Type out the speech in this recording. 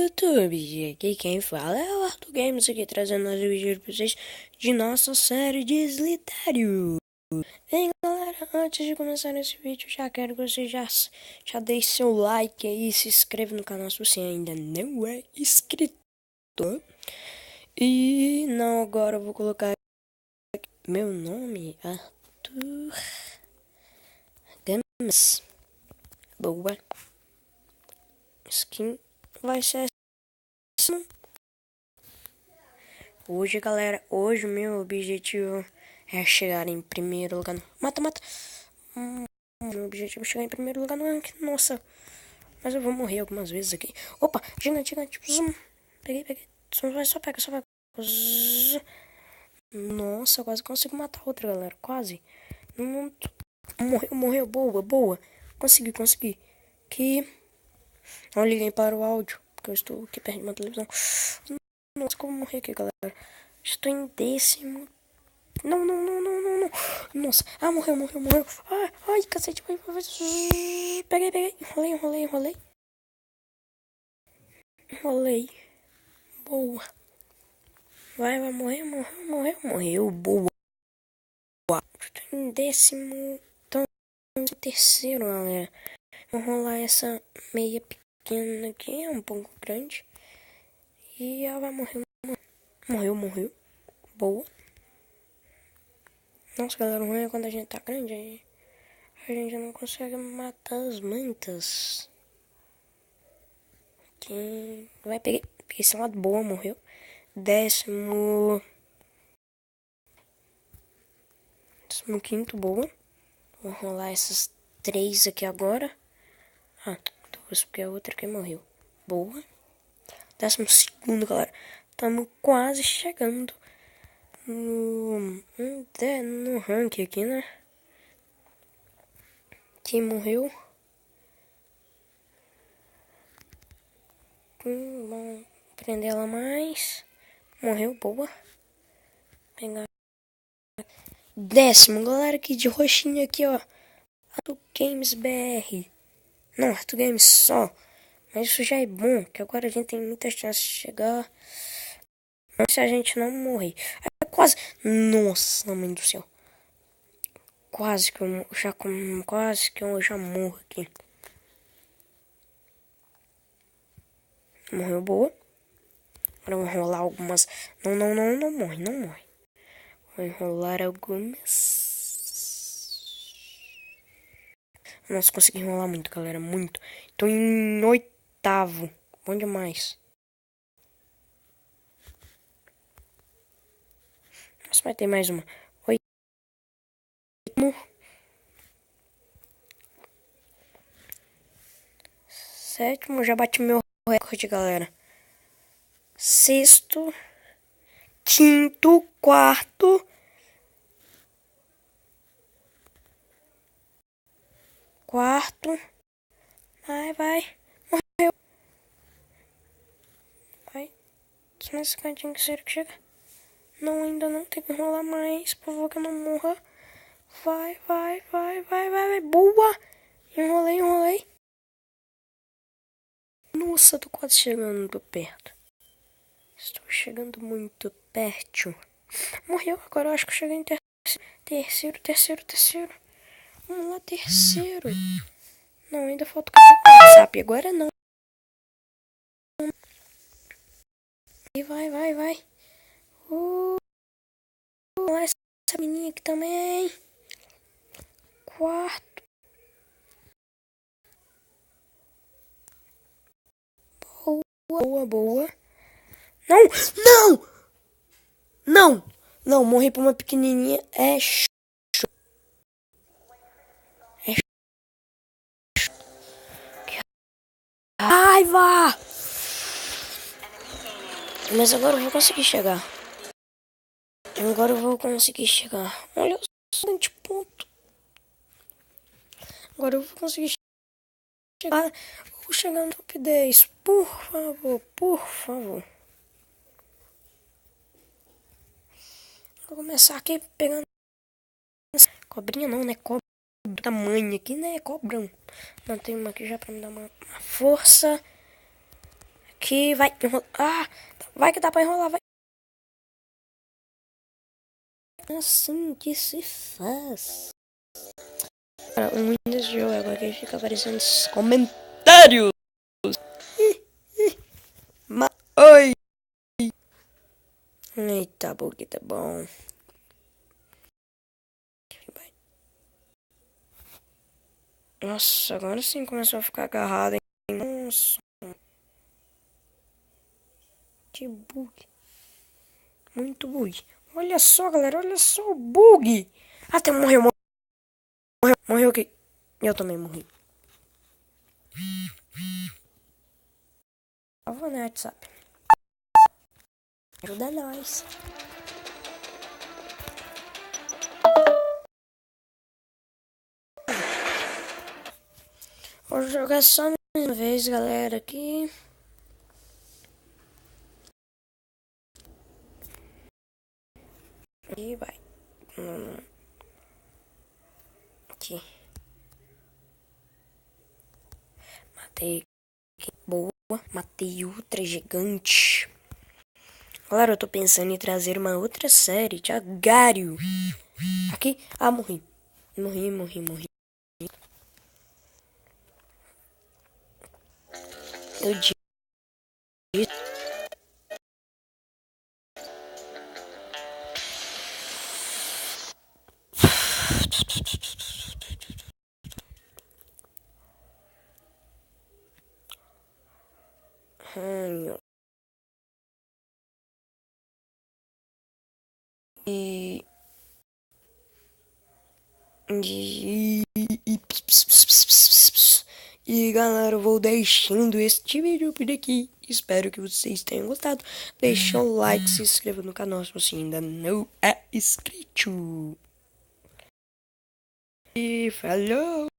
YouTube, aqui quem fala é o Arthur Games, aqui trazendo mais um vídeo pra vocês de nossa série de Slitério. Bem galera, antes de começar esse vídeo, já quero que você já deixe seu like aí, se inscreva no canal se você ainda não é inscrito. E não, agora eu vou colocar meu nome, Arthur Games. Boa. Skin vai ser essa. Hoje, galera, hoje o meu objetivo é chegar em primeiro lugar no... Mata. Meu objetivo é chegar em primeiro lugar no ranking. Nossa, mas eu vou morrer algumas vezes aqui. Opa, gigante. Zoom. Peguei. Só pega. Zoom. Nossa, quase consigo matar outra, galera. Quase. Não... Morreu. Boa. Consegui. Que... Não liguei para o áudio, porque eu estou aqui perto de uma televisão. Nossa, como morrer aqui, galera. Estou em 10º. Não. Nossa. Ah, morreu. Ai, cacete. Peguei. Enrolei. Boa. Vai morreu. Boa. Estou em 10º. Então, em 3º, galera. Vou rolar essa meia pequena aqui. É um pouco grande. E ela vai morrer. Morreu. Boa. Nossa, galera, o ruim é quando a gente tá grande, aí a gente não consegue matar as mantas. Quem vai peguei esse lado, boa, morreu. 15º, boa. Vou rolar essas 3 aqui agora. Ah, 2, porque a outra aqui morreu. Boa. 12º, galera. Tamo quase chegando no rank aqui, né? Quem morreu? Vamos prender ela mais. Morreu, boa. Pegar 10º, galera, aqui de roxinho aqui, ó. Arthur Games BR. Não, Arthur Games só. Mas isso já é bom, que agora a gente tem muita chance de chegar. Se a gente não morrer. É quase. Nossa, mãe do céu. Quase que eu já morro aqui. Morreu, boa. Agora eu vou enrolar algumas. Não morre. Vou enrolar algumas. Nossa, consegui enrolar muito, galera. Muito. Tô em 8º. Bom demais. Nossa, vai ter mais uma. 8º. 7º. Já bati meu recorde, galera. 6º. 5º. 4º. 4º. Vai. Morreu. Vai. Só nesse cantinho que chega. Não, ainda não. Tem que enrolar mais. Por favor, que eu não morra. Vai. Boa. Enrolei. Nossa, tô quase chegando perto. Estou chegando muito perto. Morreu. Agora eu acho que eu cheguei em terceiro. Vamos lá, terceiro. Não, ainda falta o WhatsApp. Agora não. E vai. Essa menina aqui também. 4º. Boa. Não, morri pra uma pequenininha. É raiva! Mas agora eu vou conseguir chegar. Olha o seguinte ponto. Agora eu vou conseguir chegar. Vou chegar no top 10. Por favor. Vou começar aqui pegando. Cobrinha não, né? Cobra. Tamanho aqui, né? Cobrão. Não, tem uma aqui já pra me dar uma força. aqui, vai enrolar. Ah, vai que dá pra enrolar, vai. Assim que se faz. Cara, o ruim desse jogo é porque fica aparecendo esses comentários. Mas, oi. Eita, porque tá bom. Nossa, agora sim começou a ficar agarrado, hein? Nossa, que bug. Muito bug. Olha só, galera, olha só o bug. Até morreu, morreu aqui. Eu também morri. Eu vou no WhatsApp. Ajuda nós. Vou jogar só mais uma vez, galera, aqui. E vai. Aqui. Matei. Boa. Matei ultra gigante. Galera, eu tô pensando em trazer uma outra série de Agário. Aqui. Ah, morri. Morri. Eu disse. E... E galera, eu vou deixando este vídeo por aqui. Espero que vocês tenham gostado. Deixa o like, se inscreva no canal se você ainda não é inscrito. E falou!